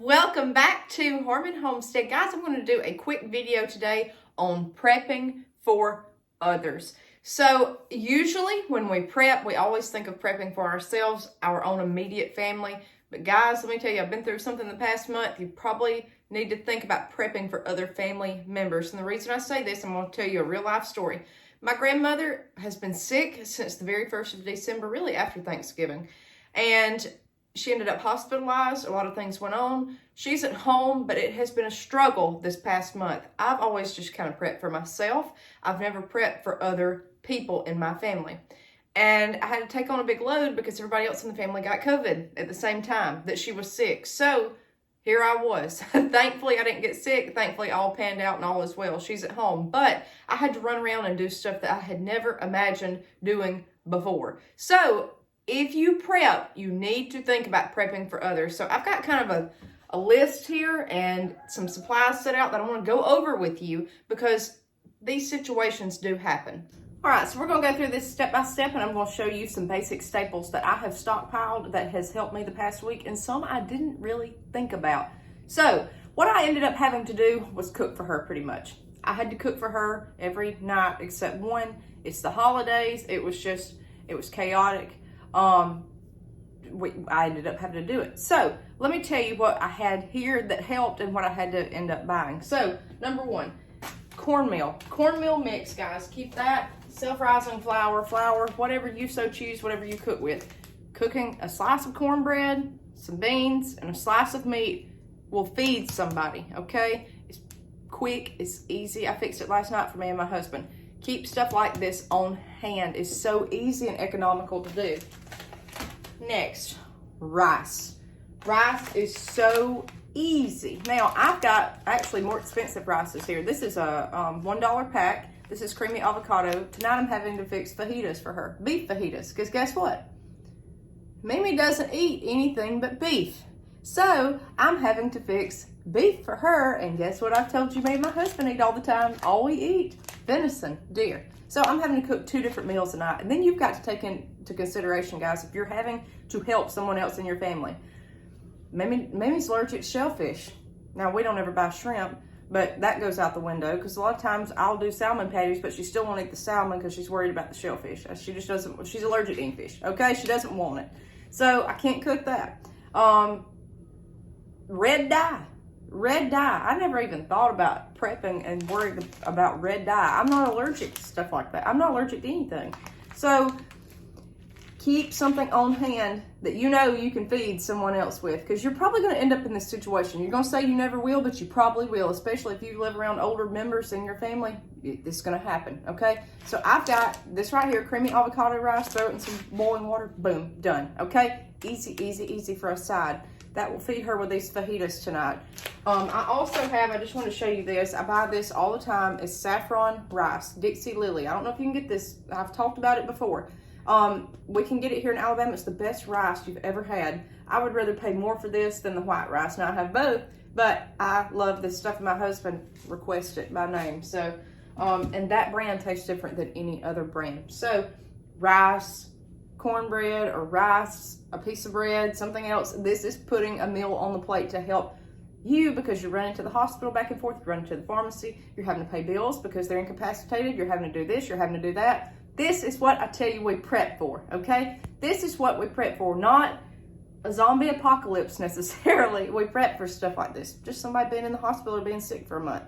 Welcome back to Homestead. Guys, I'm going to do a quick video today on prepping for others. So usually when we prep, we always think of prepping for ourselves, our own immediate family. But guys, let me tell you, I've been through something the past month. You probably need to think about prepping for other family members. And the reason I say this, I'm going to tell you a real life story. My grandmother has been sick since the very 1st of December, really after Thanksgiving. And she ended up hospitalized. A lot of things went on. She's at home, but it has been a struggle this past month. I've always just kind of prepped for myself. I've never prepped for other people in my family. And I had to take on a big load because everybody else in the family got COVID at the same time that she was sick. So here I was. Thankfully, I didn't get sick. Thankfully, all panned out and all is well. She's at home. But I had to run around and do stuff that I had never imagined doing before. So if you prep, you need to think about prepping for others. So I've got kind of a list here and some supplies set out that I want to go over with you because these situations do happen. All right, so we're going to go through this step by step, and I'm going to show you some basic staples that I have stockpiled that has helped me the past week, and some I didn't really think about. So what I ended up having to do was cook for her pretty much. I had to cook for her every night except one. It's the holidays. It was chaotic. I ended up having to do it. So let me tell you what I had here that helped and what I had to end up buying. So number one, cornmeal mix, guys. Keep that. Self-rising flour, whatever you so choose, whatever you cook with. Cooking a slice of cornbread, some beans, and a slice of meat will feed somebody, okay? It's quick, it's easy. I fixed it last night for me and my husband. Keep stuff like this on hand. It's so easy and economical to do. Next, rice. Rice is so easy. Now, I've got actually more expensive rices here. This is a $1 pack. This is creamy avocado. Tonight I'm having to fix fajitas for her. Beef fajitas. Because guess what? Mimi doesn't eat anything but beef. So I'm having to fix beef for her. And guess what I've told you me and my husband eat all the time? All we eat, venison, deer. So I'm having to cook 2 different meals a night. And then you've got to take into consideration, guys, if you're having to help someone else in your family. Mimi's allergic to shellfish. Now, we don't ever buy shrimp, but that goes out the window because a lot of times I'll do salmon patties, but she still won't eat the salmon because she's worried about the shellfish. She just doesn't, she's allergic to any fish, okay? She doesn't want it. So I can't cook that. Red dye. I never even thought about prepping and worried about red dye. I'm not allergic to stuff like that. I'm not allergic to anything. So keep something on hand that you know you can feed someone else with, because you're probably going to end up in this situation. You're going to say you never will, but you probably will, especially if you live around older members in your family. It's going to happen, okay? So I've got this right here, creamy avocado rice. Throw it in some boiling water. Boom, done, okay? Easy for a side. That will feed her with these fajitas tonight. I also have, I just want to show you this. I buy this all the time. It's saffron rice, Dixie Lily. I don't know if you can get this. I've talked about it before. We can get it here in Alabama. It's the best rice you've ever had. I would rather pay more for this than the white rice. Now I have both, but I love this stuff. My husband requested it by name. So, and that brand tastes different than any other brand. So rice, cornbread, or rice, a piece of bread, something else. This is putting a meal on the plate to help you because you're running to the hospital back and forth, you're running to the pharmacy, you're having to pay bills because they're incapacitated, you're having to do this, you're having to do that. This is what I tell you we prep for, okay? This is what we prep for, not a zombie apocalypse necessarily. We prep for stuff like this. Just somebody being in the hospital or being sick for a month.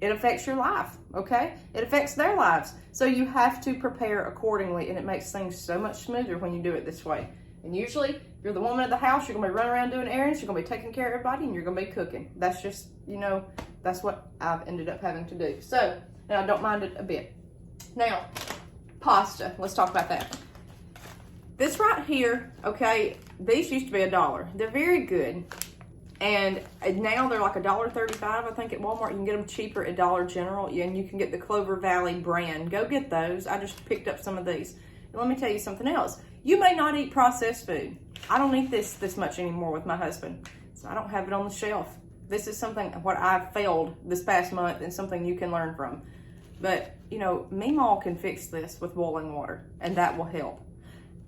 It affects your life, okay? It affects their lives. So you have to prepare accordingly, and it makes things so much smoother when you do it this way. And usually, if you're the woman of the house, you're gonna be running around doing errands, you're gonna be taking care of everybody, and you're gonna be cooking. That's just, that's what I've ended up having to do. So, and I don't mind it a bit. Now, pasta, let's talk about that. This right here, okay, these used to be $1. They're very good. And now they're like $1.35, I think, at Walmart. You can get them cheaper at Dollar General, and you can get the Clover Valley brand. Go get those. I just picked up some of these. And let me tell you something else. You may not eat processed food. I don't eat this much anymore with my husband, so I don't have it on the shelf. This is something what I've failed this past month and something you can learn from. But, Meemaw can fix this with boiling water, and that will help.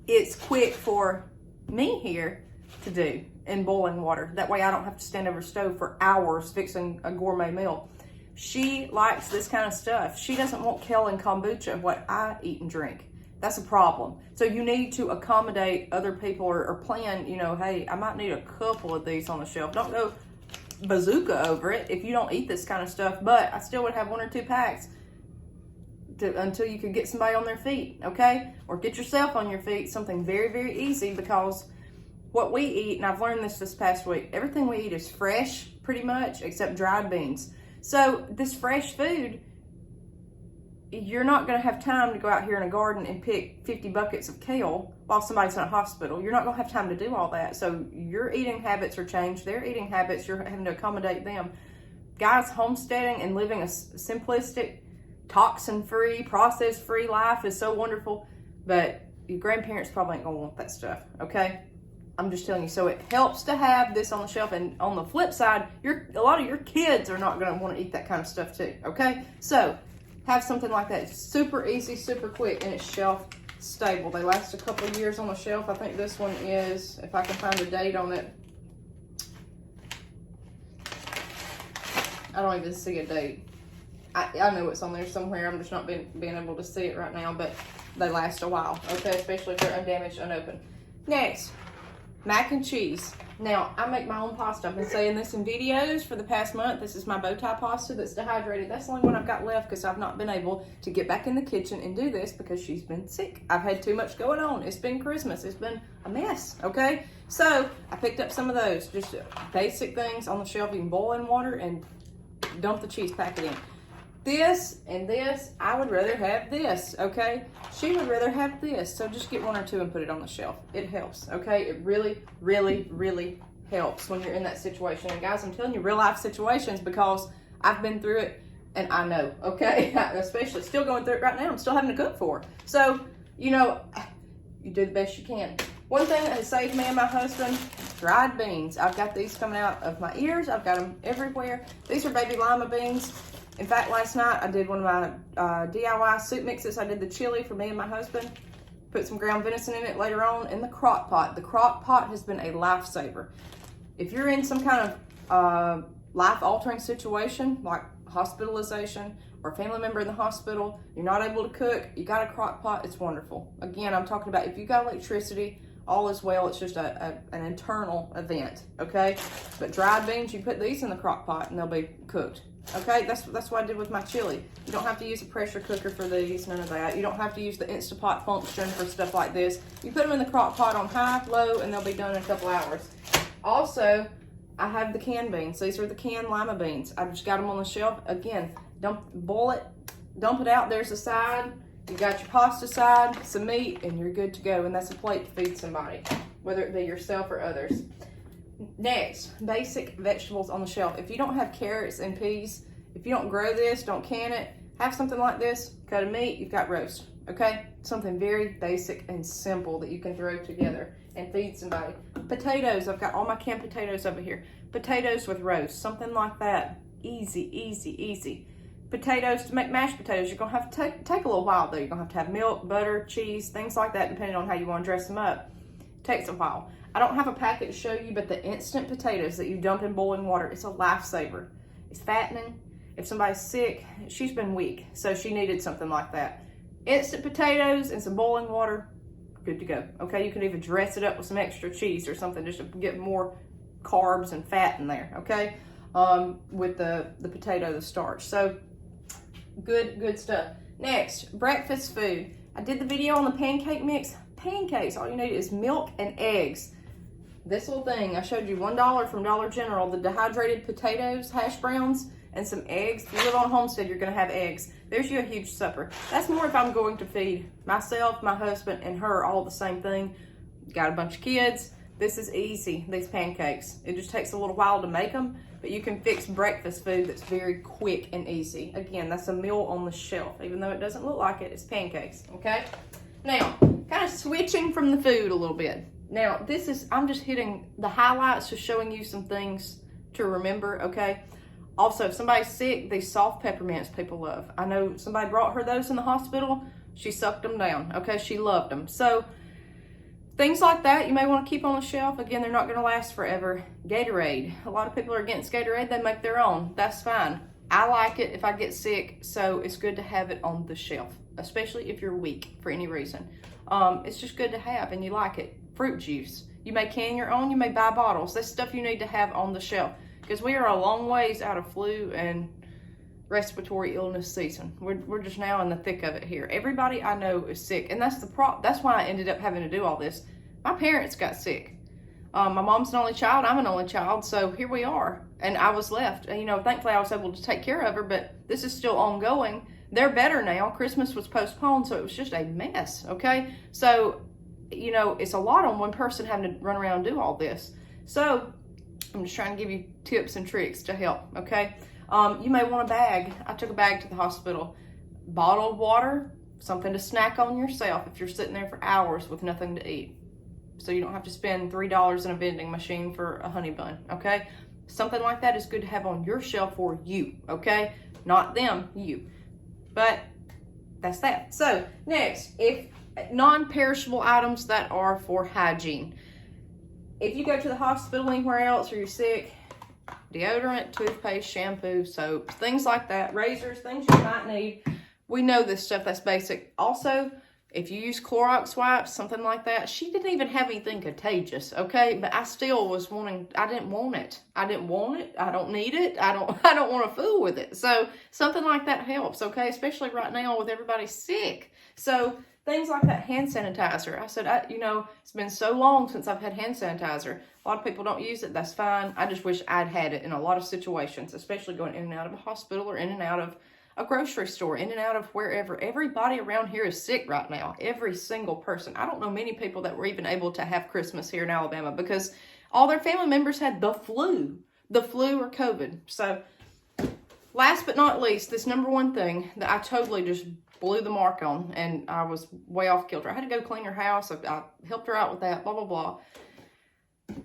It's quick for me here to do. in boiling water. That way I don't have to stand over a stove for hours fixing a gourmet meal. She likes this kind of stuff. She doesn't want kale and kombucha, what I eat and drink. That's a problem. So you need to accommodate other people or plan, you know, hey, I might need a couple of these on the shelf. Don't go bazooka over it if you don't eat this kind of stuff, but I still would have 1 or 2 packs until you could get somebody on their feet, okay? Or get yourself on your feet, something very, very easy, because what we eat, and I've learned this past week, everything we eat is fresh pretty much except dried beans. So this fresh food, you're not going to have time to go out here in a garden and pick 50 buckets of kale while somebody's in a hospital. You're not going to have time to do all that. So your eating habits are changed. Their eating habits, you're having to accommodate them. Guys, homesteading and living a simplistic, toxin-free, process-free life is so wonderful, but your grandparents probably ain't going to want that stuff, okay? I'm just telling you. So it helps to have this on the shelf, and on the flip side, a lot of your kids are not going to want to eat that kind of stuff too, okay? So have something like that. It's super easy, super quick, and it's shelf stable. They last a couple of years on the shelf. I think this one is, if I can find a date on it, I don't even see a date. I know it's on there somewhere. I'm just not being able to see it right now, but they last a while, okay? Especially if they're undamaged, unopened. Next, mac and cheese. Now, I make my own pasta. I've been saying this in videos for the past month. This is my bow tie pasta that's dehydrated. That's the only one I've got left because I've not been able to get back in the kitchen and do this because she's been sick. I've had too much going on. It's been Christmas. It's been a mess, okay? So, I picked up some of those. Just basic things on the shelf. You can boil in water and dump the cheese packet in. This and this, I would rather have this, okay? She would rather have this, so just get 1 or 2 and put it on the shelf. It helps, okay? It really, really, really helps when you're in that situation. And guys, I'm telling you, real life situations, because I've been through it and I know, okay? Especially still going through it right now. I'm still having to cook for her. So, you know, you do the best you can. One thing that has saved me and my husband, dried beans. I've got these coming out of my ears. I've got them everywhere. These are baby lima beans. In fact, last night I did one of my DIY soup mixes. I did the chili for me and my husband. Put some ground venison in it later on in the crock pot. The crock pot has been a lifesaver. If you're in some kind of life-altering situation, like hospitalization or a family member in the hospital, you're not able to cook, you got a crock pot, it's wonderful. Again, I'm talking about if you got electricity, all is well. It's just an internal event, okay? But dried beans, you put these in the crock pot and they'll be cooked. Okay, that's what I did with my chili. You don't have to use a pressure cooker for these, none of that. You don't have to use the Instapot function for stuff like this. You put them in the crock pot on high, low, and they'll be done in a couple hours. Also, I have the canned beans. These are the canned lima beans. I just got them on the shelf. Again, boil it, dump it out. There's a side. You got your pasta side, some meat, and you're good to go. And that's a plate to feed somebody, whether it be yourself or others. Next, basic vegetables on the shelf. If you don't have carrots and peas, if you don't grow this, don't can it, have something like this, cut of meat, you've got roast, okay? Something very basic and simple that you can throw together and feed somebody. Potatoes, I've got all my canned potatoes over here. Potatoes with roast, something like that. Easy, easy, easy. Potatoes, to make mashed potatoes, you're gonna have to take a little while though. You're gonna have to have milk, butter, cheese, things like that, depending on how you wanna dress them up. Takes a while. I don't have a packet to show you, but the instant potatoes that you dump in boiling water, it's a lifesaver. It's fattening. If somebody's sick, she's been weak, so she needed something like that. Instant potatoes and some boiling water, good to go. Okay, you can even dress it up with some extra cheese or something just to get more carbs and fat in there, okay? With the potato, the starch. So, good stuff. Next, breakfast food. I did the video on the pancake mix. Pancakes, all you need is milk and eggs. This little thing, I showed you $1 from Dollar General, the dehydrated potatoes, hash browns, and some eggs. If you live on Homestead, you're gonna have eggs. There's you a huge supper. That's more if I'm going to feed myself, my husband, and her all the same thing. Got a bunch of kids. This is easy, these pancakes. It just takes a little while to make them, but you can fix breakfast food that's very quick and easy. Again, that's a meal on the shelf. Even though it doesn't look like it, it's pancakes, okay? Now, kind of switching from the food a little bit. Now, I'm just hitting the highlights, just showing you some things to remember, okay? Also, if somebody's sick, these soft peppermints people love. I know somebody brought her those in the hospital. She sucked them down, okay? She loved them. So, Things like that you may want to keep on the shelf. Again, they're not going to last forever. Gatorade. A lot of people are against Gatorade. They make their own. That's fine. I like it if I get sick, so it's good to have it on the shelf, especially if you're weak for any reason. It's just good to have, and you like it. Fruit juice. You may can your own. You may buy bottles. That's stuff you need to have on the shelf because we are a long ways out of flu and respiratory illness season. We're just now in the thick of it here. Everybody I know is sick, and that's that's why I ended up having to do all this. My parents got sick. My mom's an only child. I'm an only child, so here we are. And I was left. And, you know, thankfully I was able to take care of her, but this is still ongoing. They're better now. Christmas was postponed, so it was just a mess, okay? So, you know, it's a lot on one person having to run around and do all this. So, I'm just trying to give you tips and tricks to help, okay? You may want a bag. I took a bag to the hospital. Bottled water, something to snack on yourself if you're sitting there for hours with nothing to eat. So you don't have to spend $3 in a vending machine for a honey bun, okay? Something like that is good to have on your shelf for you, okay? Not them, you. But that's that. So next, if non-perishable items that are for hygiene. If you go to the hospital anywhere else or you're sick, deodorant, toothpaste, shampoo, soap, things like that, razors, things you might need. We know this stuff, that's basic. Also, if you use Clorox wipes, something like that, she didn't even have anything contagious, okay? But I still was wanting, I didn't want it. I didn't want it. I don't need it. I don't want to fool with it. So something like that helps, okay? Especially right now with everybody sick. So things like that, hand sanitizer. I said, you know, it's been so long since I've had hand sanitizer. A lot of people don't use it. That's fine. I just wish I'd had it in a lot of situations, especially going in and out of a hospital or in and out of a grocery store, in and out of wherever. Everybody around here is sick right now. Every single person. I don't know many people that were even able to have Christmas here in Alabama because all their family members had the flu or COVID. So last but not least, this number one thing that I totally just blew the mark on, and I was way off kilter. I had to go clean her house. I helped her out with that, blah, blah, blah.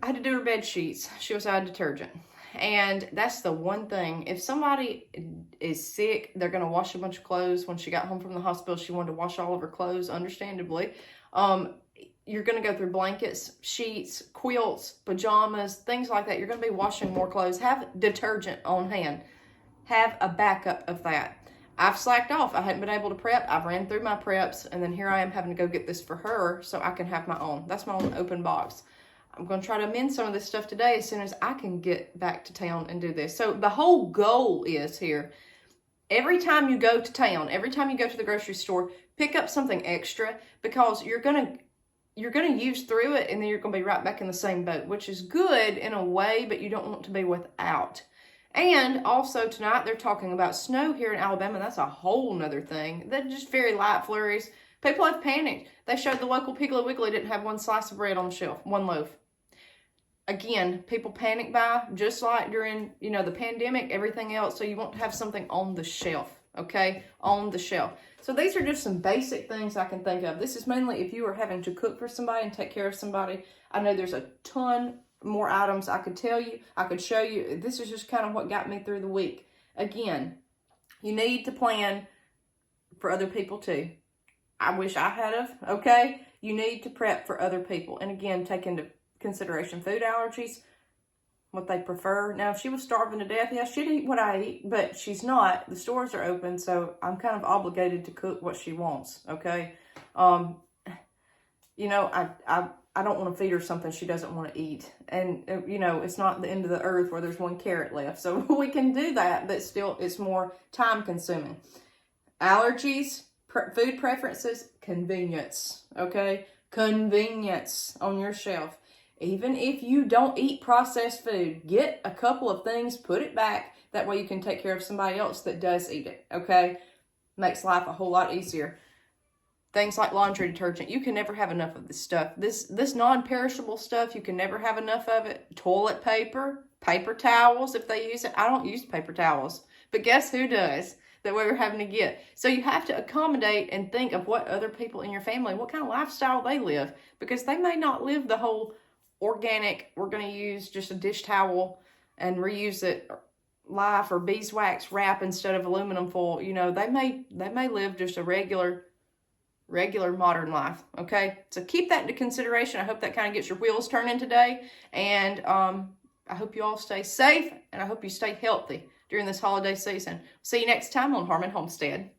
I had to do her bed sheets. She was out of detergent. And that's the one thing. If somebody is sick, they're going to wash a bunch of clothes. When she got home from the hospital, she wanted to wash all of her clothes, understandably. You're going to go through blankets, sheets, quilts, pajamas, things like that. You're going to be washing more clothes. Have detergent on hand. Have a backup of that. I've slacked off. I hadn't been able to prep. I've ran through my preps, and then here I am having to go get this for her so I can have my own. That's my own open box. I'm going to try to amend some of this stuff today as soon as I can get back to town and do this. So the whole goal is here, every time you go to town, every time you go to the grocery store, pick up something extra because you're going to use through it and then you're going to be right back in the same boat, which is good in a way, but you don't want to be without. And also tonight they're talking about snow here in Alabama. That's a whole nother thing. They're just very light flurries. People have panicked. They showed the local Piggly Wiggly didn't have one slice of bread on the shelf, one loaf. Again, people panic buy, just like during, you know, the pandemic, everything else. So you want to have something on the shelf, okay? On the shelf. So these are just some basic things I can think of. This is mainly if you are having to cook for somebody and take care of somebody. I know there's a ton more items I could tell you, I could show you. This is just kind of what got me through the week. Again, you need to plan for other people too. I wish I had of, okay? You need to prep for other people. And again, take into consideration food allergies, what they prefer. Now, if she was starving to death, yeah, she'd eat what I eat, but she's not. The stores are open, so I'm kind of obligated to cook what she wants, okay? You know, I don't want to feed her something she doesn't want to eat. And, you know, it's not the end of the earth where there's one carrot left. So we can do that, but still it's more time consuming. Allergies, food preferences, convenience, okay? Convenience on your shelf. Even if you don't eat processed food, get a couple of things, put it back. That way you can take care of somebody else that does eat it, okay? Makes life a whole lot easier. Things like laundry detergent. You can never have enough of this stuff. This non-perishable stuff, you can never have enough of it. Toilet paper, paper towels if they use it. I don't use paper towels, but guess who does? That we were having to get. So you have to accommodate and think of what other people in your family, what kind of lifestyle they live, because they may not live the whole organic, we're going to use just a dish towel and reuse it life or beeswax wrap instead of aluminum foil. You know, they may live just a regular regular modern life. Okay, so keep that into consideration. I hope that kind of gets your wheels turning today, and I hope you all stay safe, and I hope you stay healthy during this holiday season. See you next time on Harmon Homestead.